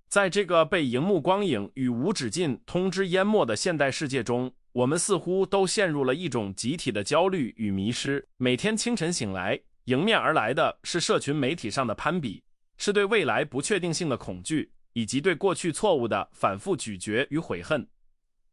在这个被荧幕光影与无止境通知淹没的现代世界中，我们似乎都陷入了一种集体的焦虑与迷失。每天清晨醒来，迎面而来的是社群媒体上的攀比，是对未来不确定性的恐惧，以及对过去错误的反复咀嚼与悔恨。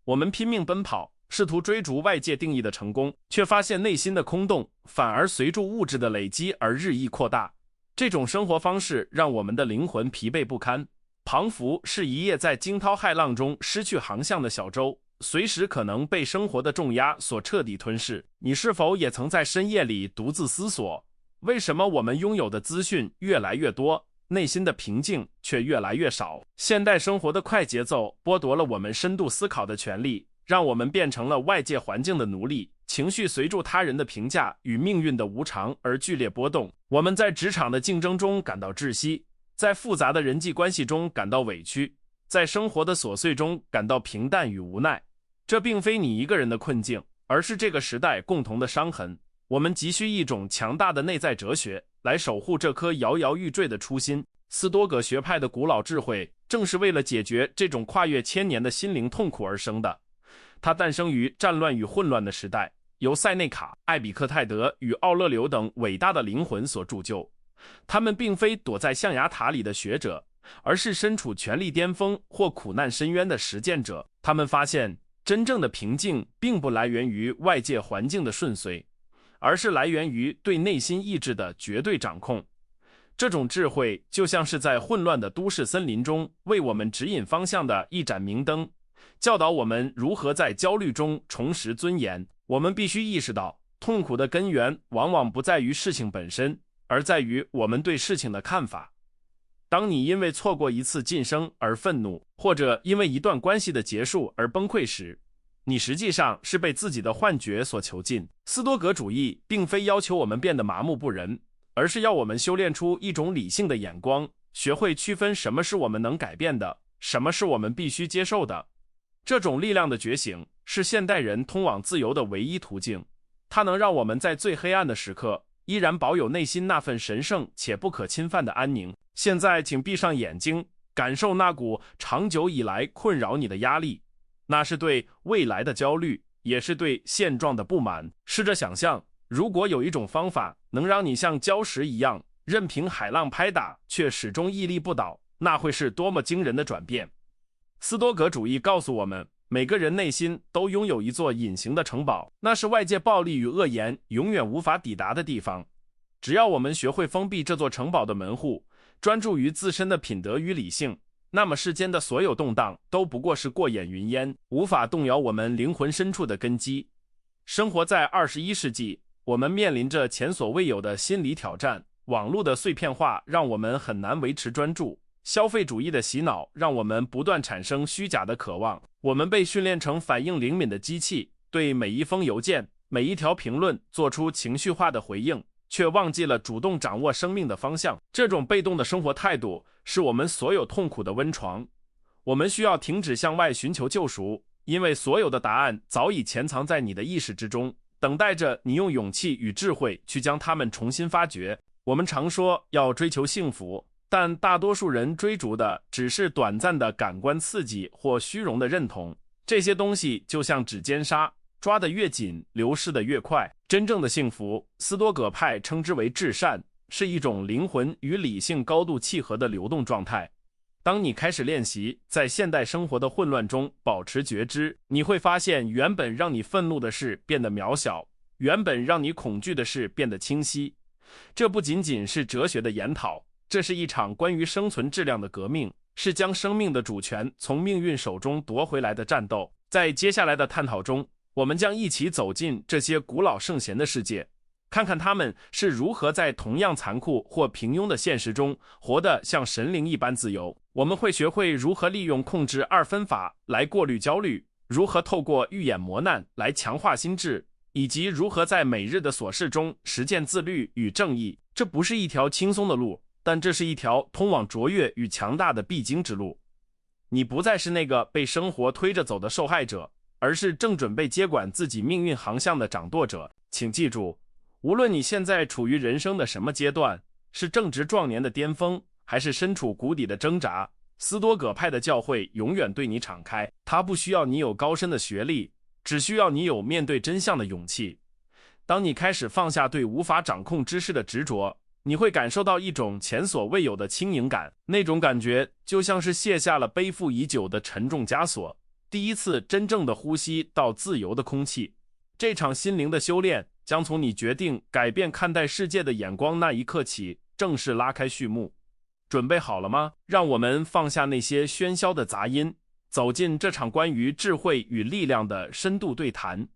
我们拼命奔跑，试图追逐外界定义的成功，却发现内心的空洞反而随着物质的累积而日益扩大。这种生活方式让我们的灵魂疲惫不堪，彷佛是一叶在惊涛骇浪中失去航向的小舟，随时可能被生活的重压所彻底吞噬。你是否也曾在深夜里独自思索，为什么我们拥有的资讯越来越多，内心的平静却越来越少？现代生活的快节奏剥夺了我们深度思考的权利，让我们变成了外界环境的奴隶，情绪随着他人的评价与命运的无常而剧烈波动。我们在职场的竞争中感到窒息，在复杂的人际关系中感到委屈，在生活的琐碎中感到平淡与无奈。这并非你一个人的困境，而是这个时代共同的伤痕。我们急需一种强大的内在哲学来守护这颗摇摇欲坠的初心。斯多葛学派的古老智慧正是为了解决这种跨越千年的心灵痛苦而生的。它诞生于战乱与混乱的时代，由塞内卡、艾比克泰德与奥勒留等伟大的灵魂所铸就。他们并非躲在象牙塔里的学者，而是身处权力巅峰或苦难深渊的实践者。他们发现，真正的平静并不来源于外界环境的顺遂，而是来源于对内心意志的绝对掌控。这种智慧就像是在混乱的都市森林中为我们指引方向的一盏明灯，教导我们如何在焦虑中重拾尊严。我们必须意识到，痛苦的根源往往不在于事情本身，而在于我们对事情的看法。当你因为错过一次晋升而愤怒，或者因为一段关系的结束而崩溃时，你实际上是被自己的幻觉所囚禁。斯多葛主义并非要求我们变得麻木不仁，而是要我们修炼出一种理性的眼光，学会区分什么是我们能改变的，什么是我们必须接受的。这种力量的觉醒是现代人通往自由的唯一途径，它能让我们在最黑暗的时刻依然保有内心那份神圣且不可侵犯的安宁。现在请闭上眼睛，感受那股长久以来困扰你的压力，那是对未来的焦虑，也是对现状的不满。试着想象，如果有一种方法能让你像礁石一样任凭海浪拍打却始终屹立不倒，那会是多么惊人的转变。斯多葛主义告诉我们，每个人内心都拥有一座隐形的城堡，那是外界暴力与恶言永远无法抵达的地方。只要我们学会封闭这座城堡的门户，专注于自身的品德与理性，那么世间的所有动荡都不过是过眼云烟，无法动摇我们灵魂深处的根基。生活在21世纪，我们面临着前所未有的心理挑战，网络的碎片化让我们很难维持专注，消费主义的洗脑让我们不断产生虚假的渴望，我们被训练成反应灵敏的机器，对每一封邮件、每一条评论做出情绪化的回应，却忘记了主动掌握生命的方向。这种被动的生活态度是我们所有痛苦的温床。我们需要停止向外寻求救赎，因为所有的答案早已潜藏在你的意识之中，等待着你用勇气与智慧去将它们重新发掘。我们常说要追求幸福，但大多数人追逐的只是短暂的感官刺激或虚荣的认同，这些东西就像指尖沙，抓得越紧，流逝得越快。真正的幸福，斯多葛派称之为至善，是一种灵魂与理性高度契合的流动状态。当你开始练习在现代生活的混乱中保持觉知，你会发现原本让你愤怒的事变得渺小，原本让你恐惧的事变得清晰。这不仅仅是哲学的研讨，这是一场关于生存质量的革命，是将生命的主权从命运手中夺回来的战斗。在接下来的探讨中，我们将一起走进这些古老圣贤的世界，看看他们是如何在同样残酷或平庸的现实中活得像神灵一般自由。我们会学会如何利用控制二分法来过滤焦虑，如何透过预演磨难来强化心智，以及如何在每日的琐事中实践自律与正义。这不是一条轻松的路，但这是一条通往卓越与强大的必经之路。你不再是那个被生活推着走的受害者，而是正准备接管自己命运航向的掌舵者。请记住，无论你现在处于人生的什么阶段，是正值壮年的巅峰，还是身处谷底的挣扎，斯多葛派的教诲永远对你敞开，它不需要你有高深的学历，只需要你有面对真相的勇气。当你开始放下对无法掌控之事的执着，你会感受到一种前所未有的轻盈感，那种感觉就像是卸下了背负已久的沉重枷锁，第一次真正的呼吸到自由的空气。这场心灵的修炼将从你决定改变看待世界的眼光那一刻起正式拉开序幕。准备好了吗？让我们放下那些喧嚣的杂音，走进这场关于智慧与力量的深度对谈。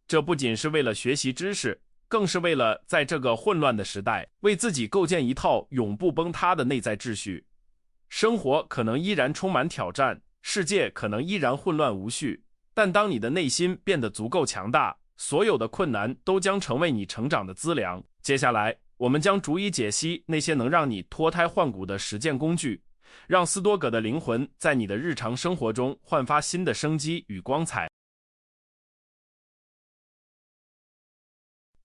这不仅是为了学习知识，更是为了在这个混乱的时代，为自己构建一套永不崩塌的内在秩序。生活可能依然充满挑战，世界可能依然混乱无序，但当你的内心变得足够强大，所有的困难都将成为你成长的资粮。接下来，我们将逐一解析那些能让你脱胎换骨的实践工具，让斯多葛的灵魂在你的日常生活中焕发新的生机与光彩。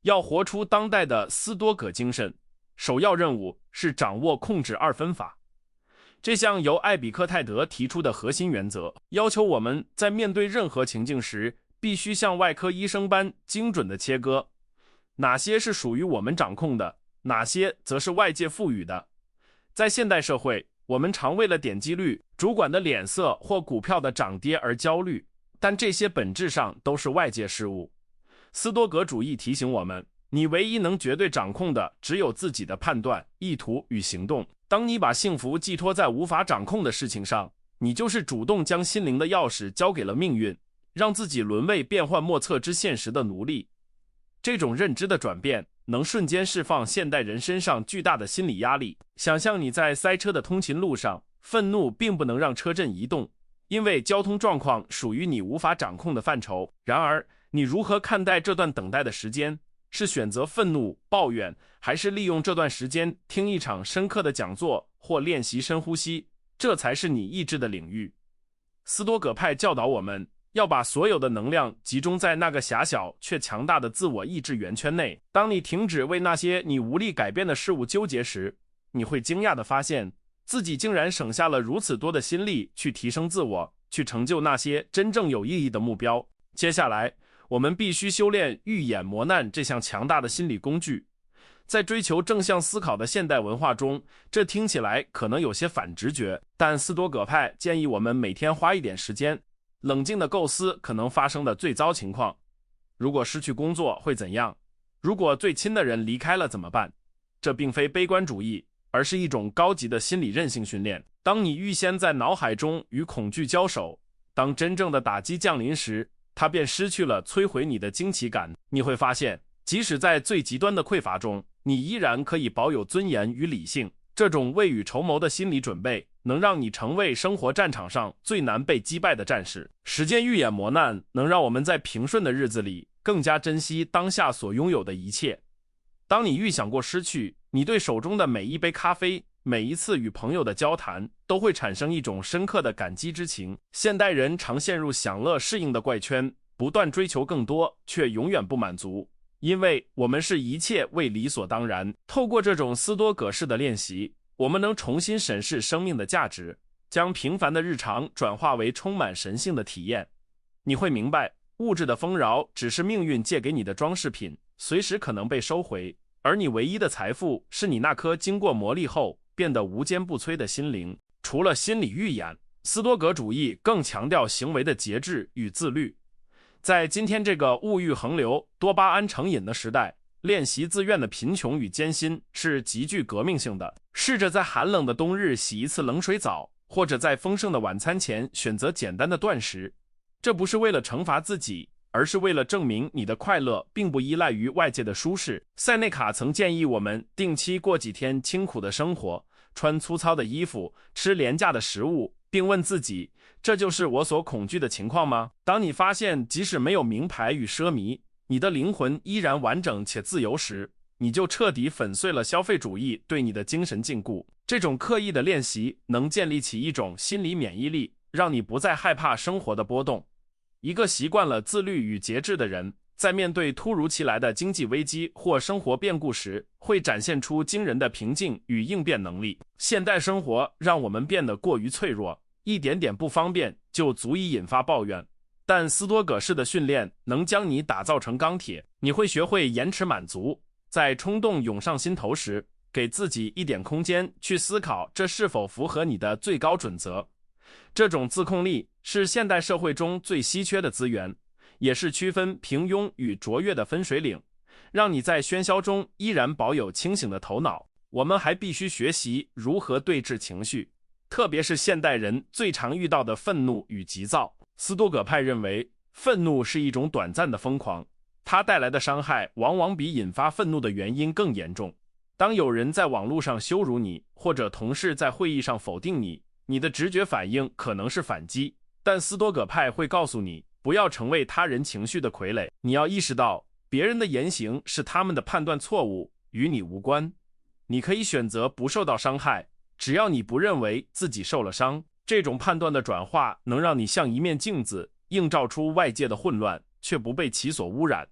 要活出当代的斯多葛精神，首要任务是掌握控制二分法。这项由艾比克泰德提出的核心原则，要求我们在面对任何情境时，必须像外科医生般精准地切割，哪些是属于我们掌控的，哪些则是外界赋予的。在现代社会，我们常为了点击率、主管的脸色或股票的涨跌而焦虑，但这些本质上都是外界事物。斯多葛主义提醒我们，你唯一能绝对掌控的只有自己的判断、意图与行动。当你把幸福寄托在无法掌控的事情上，你就是主动将心灵的钥匙交给了命运，让自己沦为变幻莫测之现实的奴隶。这种认知的转变能瞬间释放现代人身上巨大的心理压力。想象你在塞车的通勤路上，愤怒并不能让车阵移动，因为交通状况属于你无法掌控的范畴。然而，你如何看待这段等待的时间？是选择愤怒、抱怨，还是利用这段时间听一场深刻的讲座或练习深呼吸？这才是你意志的领域。斯多葛派教导我们要把所有的能量集中在那个狭小却强大的自我意志圆圈内。当你停止为那些你无力改变的事物纠结时，你会惊讶地发现自己竟然省下了如此多的心力去提升自我，去成就那些真正有意义的目标。接下来，我们必须修炼预演磨难这项强大的心理工具。在追求正向思考的现代文化中，这听起来可能有些反直觉，但斯多葛派建议我们每天花一点时间，冷静地构思可能发生的最糟情况。如果失去工作会怎样？如果最亲的人离开了怎么办？这并非悲观主义，而是一种高级的心理韧性训练。当你预先在脑海中与恐惧交手，当真正的打击降临时，它便失去了摧毁你的惊奇感。你会发现，即使在最极端的匮乏中，你依然可以保有尊严与理性。这种未雨绸缪的心理准备，能让你成为生活战场上最难被击败的战士。实践预演磨难，能让我们在平顺的日子里更加珍惜当下所拥有的一切。当你预想过失去，你对手中的每一杯咖啡，每一次与朋友的交谈，都会产生一种深刻的感激之情。现代人常陷入享乐适应的怪圈，不断追求更多，却永远不满足，因为我们视一切为理所当然。透过这种斯多葛式的练习，我们能重新审视生命的价值，将平凡的日常转化为充满神性的体验。你会明白，物质的丰饶只是命运借给你的装饰品，随时可能被收回，而你唯一的财富是你那颗经过磨砺后变得无坚不摧的心灵。除了心理预演，斯多葛主义更强调行为的节制与自律。在今天这个物欲横流、多巴胺成瘾的时代，练习自愿的贫穷与艰辛是极具革命性的。试着在寒冷的冬日洗一次冷水澡，或者在丰盛的晚餐前选择简单的断食。这不是为了惩罚自己，而是为了证明你的快乐并不依赖于外界的舒适。塞内卡曾建议我们定期过几天清苦的生活，穿粗糙的衣服，吃廉价的食物，并问自己，这就是我所恐惧的情况吗？当你发现即使没有名牌与奢靡，你的灵魂依然完整且自由时，你就彻底粉碎了消费主义对你的精神禁锢。这种刻意的练习能建立起一种心理免疫力，让你不再害怕生活的波动。一个习惯了自律与节制的人，在面对突如其来的经济危机或生活变故时，会展现出惊人的平静与应变能力。现代生活让我们变得过于脆弱，一点点不方便就足以引发抱怨。但斯多葛式的训练能将你打造成钢铁，你会学会延迟满足，在冲动涌上心头时，给自己一点空间去思考这是否符合你的最高准则。这种自控力是现代社会中最稀缺的资源，也是区分平庸与卓越的分水岭，让你在喧嚣中依然保有清醒的头脑。我们还必须学习如何对峙情绪，特别是现代人最常遇到的愤怒与急躁。斯多葛派认为，愤怒是一种短暂的疯狂，它带来的伤害往往比引发愤怒的原因更严重。当有人在网络上羞辱你，或者同事在会议上否定你，你的直觉反应可能是反击，但斯多葛派会告诉你，不要成为他人情绪的傀儡。你要意识到，别人的言行是他们的判断错误，与你无关。你可以选择不受到伤害，只要你不认为自己受了伤。这种判断的转化能让你像一面镜子，映照出外界的混乱，却不被其所污染。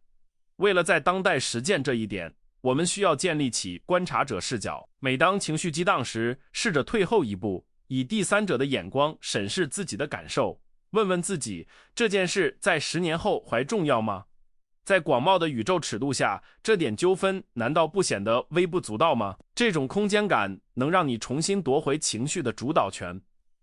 为了在当代实践这一点，我们需要建立起观察者视角。每当情绪激荡时，试着退后一步，以第三者的眼光审视自己的感受，问问自己，这件事在10年后还重要吗？在广袤的宇宙尺度下，这点纠纷难道不显得微不足道吗？这种空间感能让你重新夺回情绪的主导权。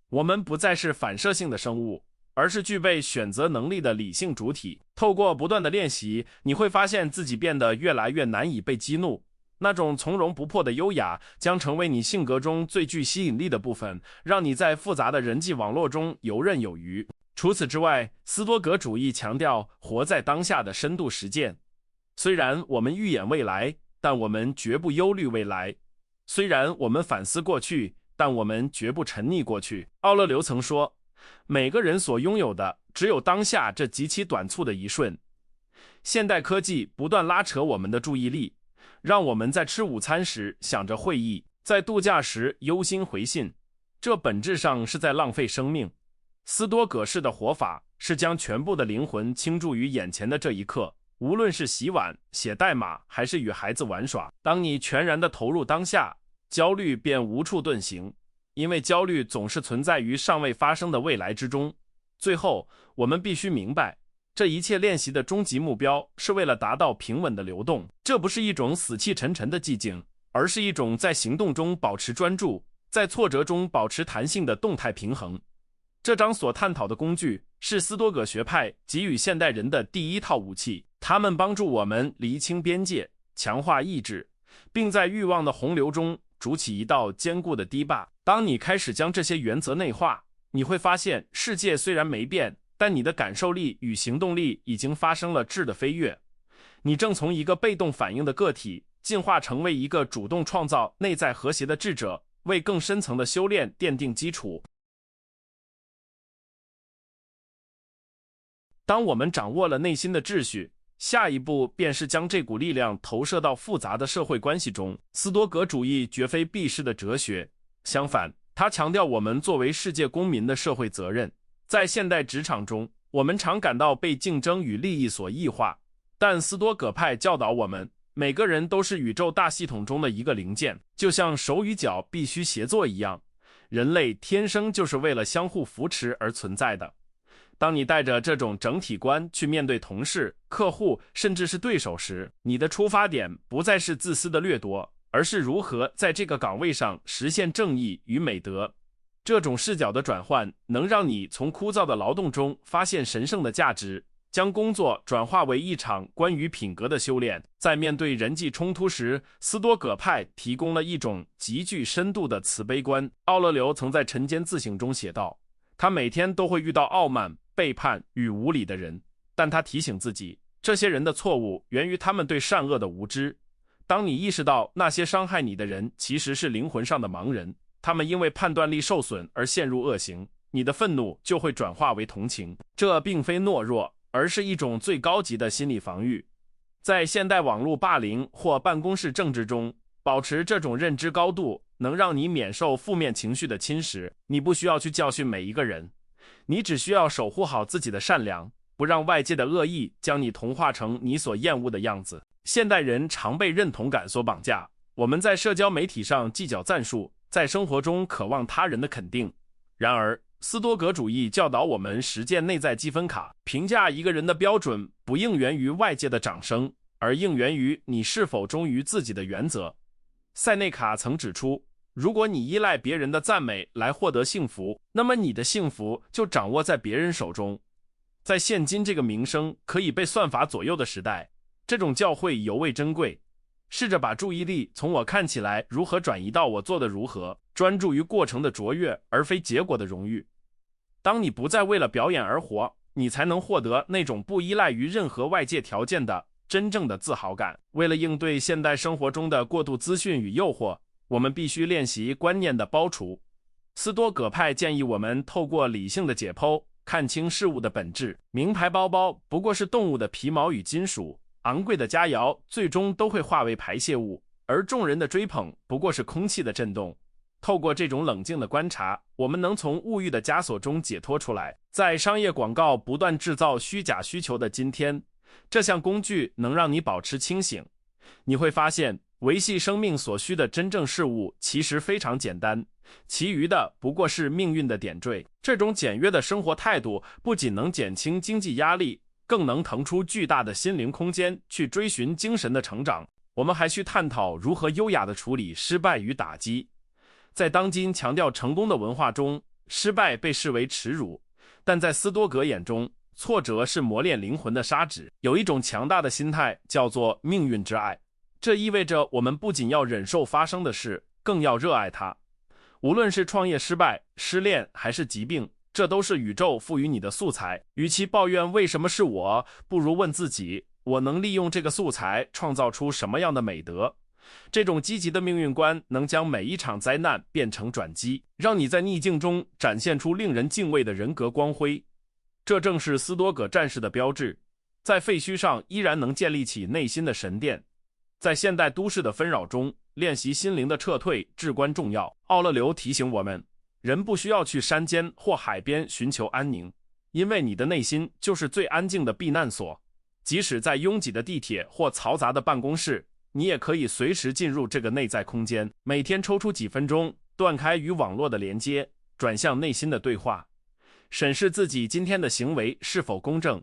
我们不再是反射性的生物，而是具备选择能力的理性主体。透过不断的练习，你会发现自己变得越来越难以被激怒。那种从容不迫的优雅将成为你性格中最具吸引力的部分，让你在复杂的人际网络中游刃有余。除此之外，斯多葛主义强调活在当下的深度实践。虽然我们预演未来，但我们绝不忧虑未来；虽然我们反思过去，但我们绝不沉溺过去。奥勒留曾说，每个人所拥有的只有当下这极其短促的一瞬。现代科技不断拉扯我们的注意力，让我们在吃午餐时想着会议，在度假时忧心回信，这本质上是在浪费生命。斯多葛式的活法是将全部的灵魂倾注于眼前的这一刻，无论是洗碗、写代码，还是与孩子玩耍。当你全然地投入当下，焦虑便无处遁形，因为焦虑总是存在于尚未发生的未来之中。最后，我们必须明白，这一切练习的终极目标是为了达到平稳的流动。这不是一种死气沉沉的寂静，而是一种在行动中保持专注，在挫折中保持弹性的动态平衡。这章所探讨的工具是斯多葛学派给予现代人的第一套武器，它们帮助我们厘清边界，强化意志，并在欲望的洪流中筑起一道坚固的堤坝。当你开始将这些原则内化，你会发现世界虽然没变，但你的感受力与行动力已经发生了质的飞跃。你正从一个被动反应的个体进化成为一个主动创造内在和谐的智者，为更深层的修炼奠定基础。当我们掌握了内心的秩序，下一步便是将这股力量投射到复杂的社会关系中。斯多葛主义绝非避世的哲学，相反，它强调我们作为世界公民的社会责任。在现代职场中，我们常感到被竞争与利益所异化，但斯多葛派教导我们，每个人都是宇宙大系统中的一个零件，就像手与脚必须协作一样，人类天生就是为了相互扶持而存在的。当你带着这种整体观去面对同事、客户，甚至是对手时，你的出发点不再是自私的掠夺，而是如何在这个岗位上实现正义与美德。这种视角的转换能让你从枯燥的劳动中发现神圣的价值，将工作转化为一场关于品格的修炼。在面对人际冲突时，斯多葛派提供了一种极具深度的慈悲观。奥勒留曾在《晨间自省》中写道，他每天都会遇到傲慢、背叛与无理的人，但他提醒自己，这些人的错误源于他们对善恶的无知。当你意识到那些伤害你的人其实是灵魂上的盲人，他们因为判断力受损而陷入恶行，你的愤怒就会转化为同情。这并非懦弱，而是一种最高级的心理防御。在现代网络霸凌或办公室政治中，保持这种认知高度能让你免受负面情绪的侵蚀。你不需要去教训每一个人，你只需要守护好自己的善良，不让外界的恶意将你同化成你所厌恶的样子。现代人常被认同感所绑架，我们在社交媒体上计较赞数，在生活中渴望他人的肯定。然而，斯多葛主义教导我们实践内在积分卡，评价一个人的标准不应源于外界的掌声，而应源于你是否忠于自己的原则。塞内卡曾指出，如果你依赖别人的赞美来获得幸福，那么你的幸福就掌握在别人手中。在现今这个名声可以被算法左右的时代，这种教诲尤为珍贵。试着把注意力从我看起来如何转移到我做得如何，专注于过程的卓越而非结果的荣誉。当你不再为了表演而活，你才能获得那种不依赖于任何外界条件的真正的自豪感。为了应对现代生活中的过度资讯与诱惑，我们必须练习观念的剥除。斯多葛派建议我们透过理性的解剖，看清事物的本质。名牌包包不过是动物的皮毛与金属，昂贵的佳肴最终都会化为排泄物，而众人的追捧不过是空气的震动。透过这种冷静的观察，我们能从物欲的枷锁中解脱出来。在商业广告不断制造虚假需求的今天，这项工具能让你保持清醒。你会发现，维系生命所需的真正事物其实非常简单，其余的不过是命运的点缀。这种简约的生活态度不仅能减轻经济压力，更能腾出巨大的心灵空间去追寻精神的成长。我们还需探讨如何优雅地处理失败与打击。在当今强调成功的文化中，失败被视为耻辱，但在斯多葛眼中，挫折是磨练灵魂的砂纸。有一种强大的心态叫做命运之爱，这意味着我们不仅要忍受发生的事，更要热爱它。无论是创业失败、失恋还是疾病，这都是宇宙赋予你的素材。与其抱怨为什么是我，不如问自己，我能利用这个素材创造出什么样的美德。这种积极的命运观能将每一场灾难变成转机，让你在逆境中展现出令人敬畏的人格光辉。这正是斯多葛战士的标志，在废墟上依然能建立起内心的神殿。在现代都市的纷扰中，练习心灵的撤退至关重要。奥勒留提醒我们，人不需要去山间或海边寻求安宁，因为你的内心就是最安静的避难所。即使在拥挤的地铁或嘈杂的办公室，你也可以随时进入这个内在空间。每天抽出几分钟，断开与网络的连接，转向内心的对话，审视自己今天的行为是否公正，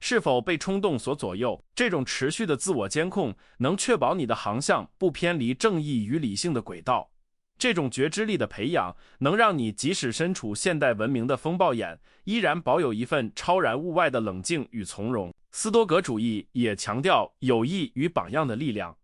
是否被冲动所左右。这种持续的自我监控能确保你的航向不偏离正义与理性的轨道。这种觉知力的培养能让你即使身处现代文明的风暴眼，依然保有一份超然物外的冷静与从容。斯多葛主义也强调友谊与榜样的力量。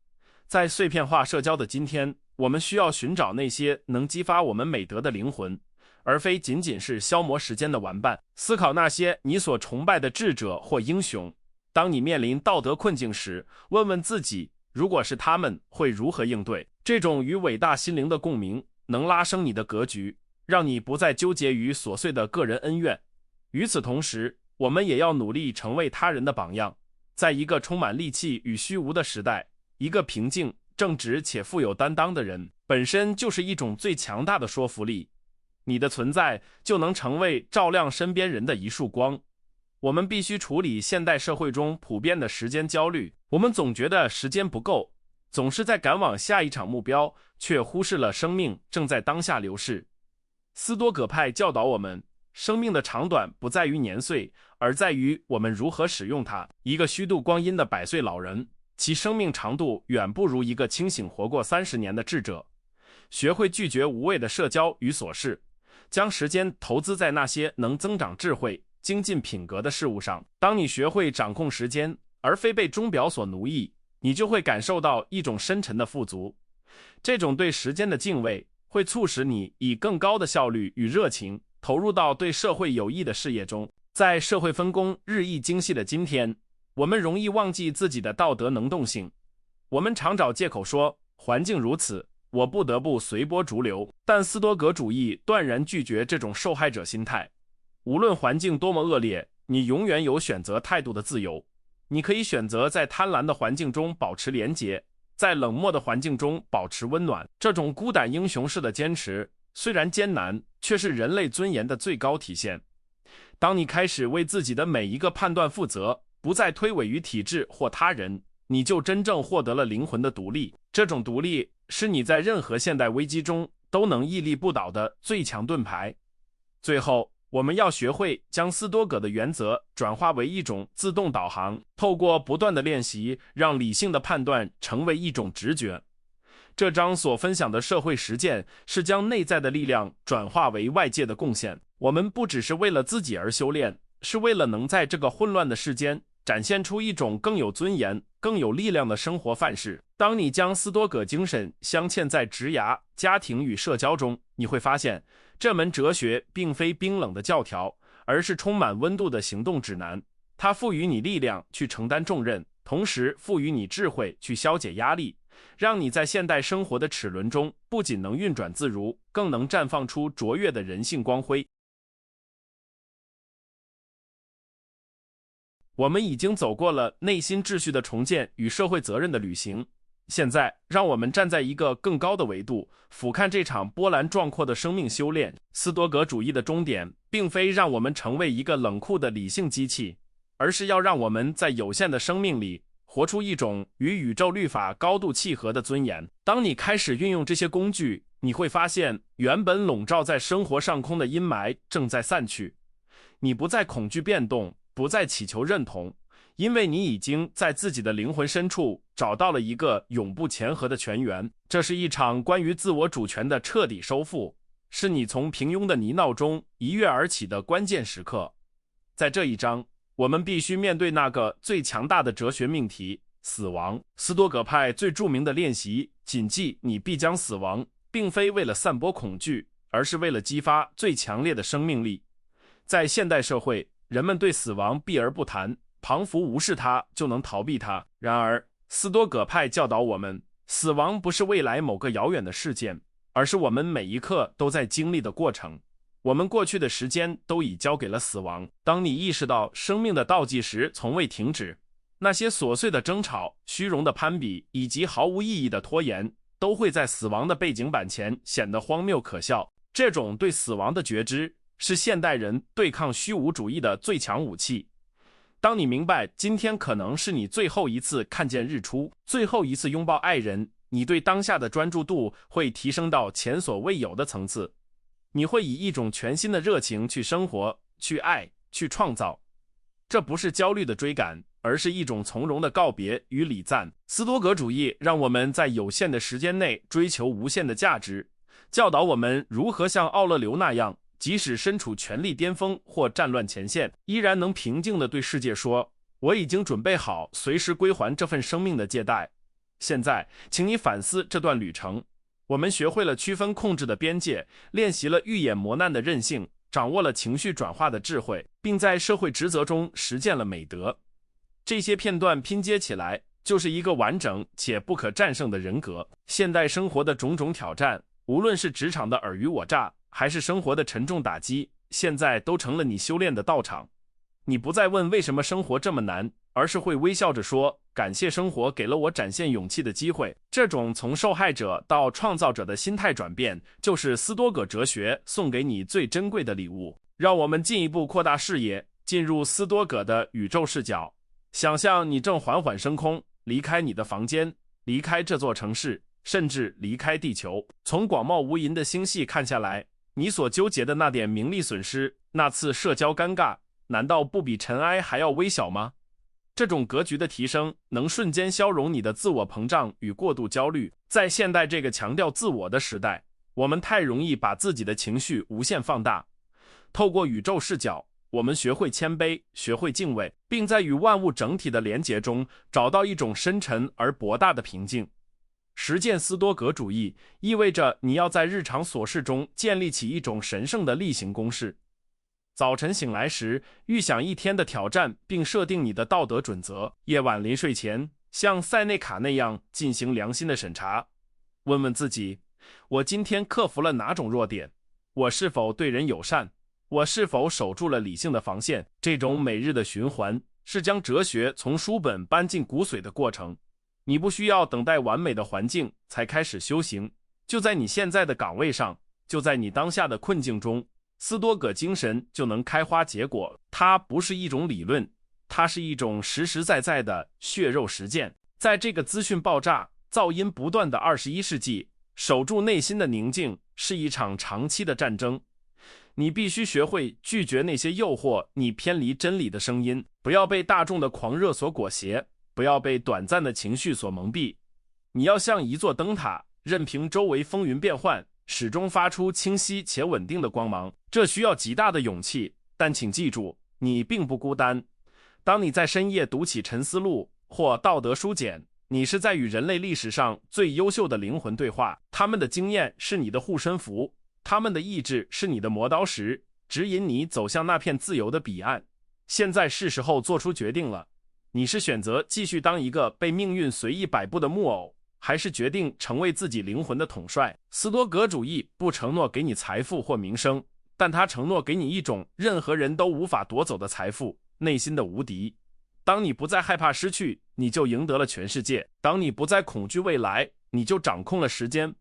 在碎片化社交的今天，我们需要寻找那些能激发我们美德的灵魂，而非仅仅是消磨时间的玩伴。思考那些你所崇拜的智者或英雄，当你面临道德困境时，问问自己，如果是他们，会如何应对？这种与伟大心灵的共鸣，能拉升你的格局，让你不再纠结于琐碎的个人恩怨。与此同时，我们也要努力成为他人的榜样。在一个充满戾气与虚无的时代，一个平静、正直且富有担当的人，本身就是一种最强大的说服力。你的存在就能成为照亮身边人的一束光。我们必须处理现代社会中普遍的时间焦虑。我们总觉得时间不够，总是在赶往下一场目标，却忽视了生命正在当下流逝。斯多葛派教导我们，生命的长短不在于年岁，而在于我们如何使用它。一个虚度光阴的100岁老人，其生命长度远不如一个清醒活过30年的智者。学会拒绝无谓的社交与琐事，将时间投资在那些能增长智慧、精进品格的事物上。当你学会掌控时间，而非被钟表所奴役，你就会感受到一种深沉的富足。这种对时间的敬畏，会促使你以更高的效率与热情投入到对社会有益的事业中。在社会分工日益精细的今天，我们容易忘记自己的道德能动性。我们常找借口说，环境如此，我不得不随波逐流。但斯多葛主义断然拒绝这种受害者心态。无论环境多么恶劣，你永远有选择态度的自由。你可以选择在贪婪的环境中保持廉洁，在冷漠的环境中保持温暖。这种孤胆英雄式的坚持，虽然艰难，却是人类尊严的最高体现。当你开始为自己的每一个判断负责，不再推诿于体制或他人，你就真正获得了灵魂的独立。这种独立是你在任何现代危机中都能屹立不倒的最强盾牌。最后，我们要学会将斯多葛的原则转化为一种自动导航，透过不断的练习，让理性的判断成为一种直觉。这章所分享的社会实践是将内在的力量转化为外界的贡献。我们不只是为了自己而修炼，是为了能在这个混乱的世间展现出一种更有尊严、更有力量的生活范式。当你将斯多葛精神镶嵌在职涯、家庭与社交中，你会发现，这门哲学并非冰冷的教条，而是充满温度的行动指南。它赋予你力量去承担重任，同时赋予你智慧去消解压力，让你在现代生活的齿轮中不仅能运转自如，更能绽放出卓越的人性光辉。我们已经走过了内心秩序的重建与社会责任的旅行，现在让我们站在一个更高的维度，俯瞰这场波澜壮阔的生命修炼。斯多葛主义的终点并非让我们成为一个冷酷的理性机器，而是要让我们在有限的生命里活出一种与宇宙律法高度契合的尊严。当你开始运用这些工具，你会发现原本笼罩在生活上空的阴霾正在散去。你不再恐惧变动，不再祈求认同，因为你已经在自己的灵魂深处找到了一个永不前合的泉源。这是一场关于自我主权的彻底收复，是你从平庸的泥淖中一跃而起的关键时刻。在这一章，我们必须面对那个最强大的哲学命题——死亡。斯多葛派最著名的练习“谨记你必将死亡”，并非为了散播恐惧，而是为了激发最强烈的生命力。在现代社会，人们对死亡避而不谈，彷佛无视它就能逃避它。然而，斯多葛派教导我们，死亡不是未来某个遥远的事件，而是我们每一刻都在经历的过程。我们过去的时间都已交给了死亡。当你意识到生命的倒计时从未停止，那些琐碎的争吵、虚荣的攀比以及毫无意义的拖延，都会在死亡的背景板前显得荒谬可笑。这种对死亡的觉知是现代人对抗虚无主义的最强武器。当你明白今天可能是你最后一次看见日出，最后一次拥抱爱人，你对当下的专注度会提升到前所未有的层次。你会以一种全新的热情去生活，去爱，去创造。这不是焦虑的追赶，而是一种从容的告别与礼赞。斯多葛主义让我们在有限的时间内追求无限的价值，教导我们如何像奥勒留那样，即使身处权力巅峰或战乱前线，依然能平静地对世界说：“我已经准备好随时归还这份生命的借贷。”现在，请你反思这段旅程。我们学会了区分控制的边界，练习了预演磨难的韧性，掌握了情绪转化的智慧，并在社会职责中实践了美德。这些片段拼接起来，就是一个完整且不可战胜的人格。现代生活的种种挑战，无论是职场的尔虞我诈，还是生活的沉重打击，现在都成了你修炼的道场。你不再问为什么生活这么难，而是会微笑着说：“感谢生活给了我展现勇气的机会。”这种从受害者到创造者的心态转变，就是斯多葛哲学送给你最珍贵的礼物。让我们进一步扩大视野，进入斯多葛的宇宙视角。想象你正缓缓升空，离开你的房间，离开这座城市，甚至离开地球。从广袤无垠的星系看下来，你所纠结的那点名利损失，那次社交尴尬，难道不比尘埃还要微小吗？这种格局的提升能瞬间消融你的自我膨胀与过度焦虑。在现代这个强调自我的时代，我们太容易把自己的情绪无限放大。透过宇宙视角，我们学会谦卑，学会敬畏，并在与万物整体的连结中找到一种深沉而博大的平静。实践斯多葛主义意味着你要在日常琐事中建立起一种神圣的例行公事。早晨醒来时，预想一天的挑战，并设定你的道德准则。夜晚临睡前，像塞内卡那样进行良心的审查，问问自己：我今天克服了哪种弱点？我是否对人友善？我是否守住了理性的防线？这种每日的循环，是将哲学从书本搬进骨髓的过程。你不需要等待完美的环境才开始修行，就在你现在的岗位上，就在你当下的困境中，斯多葛精神就能开花结果。它不是一种理论，它是一种实实在在的血肉实践。在这个资讯爆炸、噪音不断的21世纪，守住内心的宁静是一场长期的战争。你必须学会拒绝那些诱惑你偏离真理的声音，不要被大众的狂热所裹挟，不要被短暂的情绪所蒙蔽。你要像一座灯塔，任凭周围风云变幻，始终发出清晰且稳定的光芒。这需要极大的勇气，但请记住，你并不孤单。当你在深夜读起《沉思录》或《道德书简》，你是在与人类历史上最优秀的灵魂对话。他们的经验是你的护身符，他们的意志是你的磨刀石，指引你走向那片自由的彼岸。现在是时候做出决定了，你是选择继续当一个被命运随意摆布的木偶，还是决定成为自己灵魂的统帅？斯多葛主义不承诺给你财富或名声，但他承诺给你一种任何人都无法夺走的财富，内心的无敌。当你不再害怕失去，你就赢得了全世界；当你不再恐惧未来，你就掌控了时间。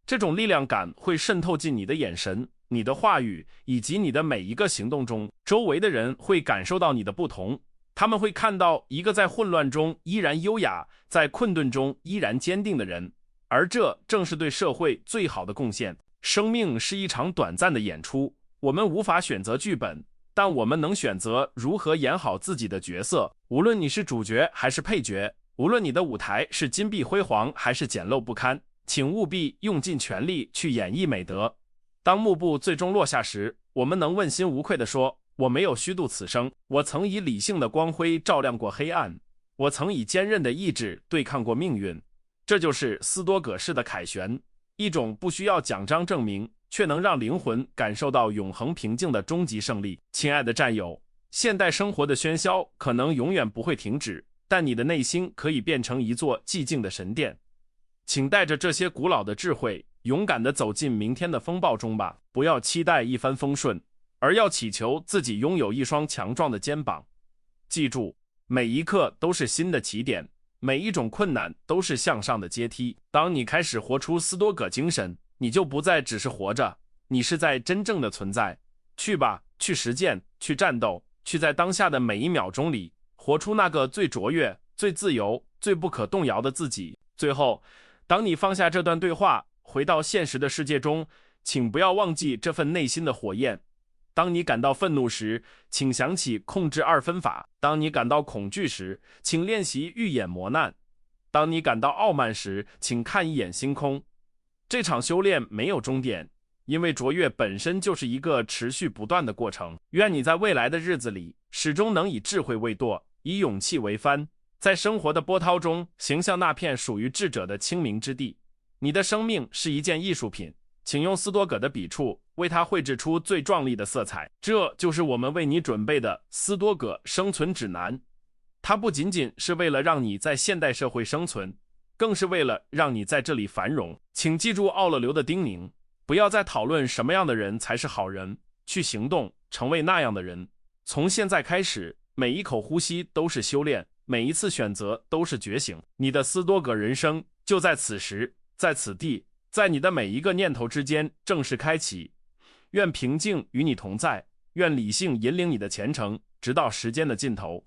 这种力量感会渗透进你的眼神、你的话语以及你的每一个行动中。周围的人会感受到你的不同，他们会看到一个在混乱中依然优雅，在困顿中依然坚定的人，而这正是对社会最好的贡献。生命是一场短暂的演出，我们无法选择剧本，但我们能选择如何演好自己的角色。无论你是主角还是配角，无论你的舞台是金碧辉煌还是简陋不堪，请务必用尽全力去演绎美德。当幕布最终落下时，我们能问心无愧地说，我没有虚度此生，我曾以理性的光辉照亮过黑暗，我曾以坚韧的意志对抗过命运。这就是斯多葛式的凯旋，一种不需要奖章证明，却能让灵魂感受到永恒平静的终极胜利。亲爱的战友，现代生活的喧嚣可能永远不会停止，但你的内心可以变成一座寂静的神殿。请带着这些古老的智慧，勇敢地走进明天的风暴中吧。不要期待一帆风顺，而要祈求自己拥有一双强壮的肩膀。记住，每一刻都是新的起点，每一种困难都是向上的阶梯。当你开始活出斯多葛精神，你就不再只是活着，你是在真正的存在。去吧，去实践，去战斗，去在当下的每一秒钟里，活出那个最卓越、最自由、最不可动摇的自己。最后，当你放下这段对话，回到现实的世界中，请不要忘记这份内心的火焰。当你感到愤怒时，请想起控制2分法；当你感到恐惧时，请练习预演磨难；当你感到傲慢时，请看一眼星空。这场修炼没有终点，因为卓越本身就是一个持续不断的过程。愿你在未来的日子里，始终能以智慧为舵，以勇气为帆，在生活的波涛中行向那片属于智者的清明之地。你的生命是一件艺术品，请用斯多葛的笔触为它绘制出最壮丽的色彩。这就是我们为你准备的斯多葛生存指南。它不仅仅是为了让你在现代社会生存，更是为了让你在这里繁荣。请记住奥勒留的叮咛，不要再讨论什么样的人才是好人，去行动，成为那样的人。从现在开始，每一口呼吸都是修炼，每一次选择都是觉醒。你的斯多葛人生就在此时，在此地，在你的每一个念头之间正式开启。愿平静与你同在，愿理性引领你的前程，直到时间的尽头。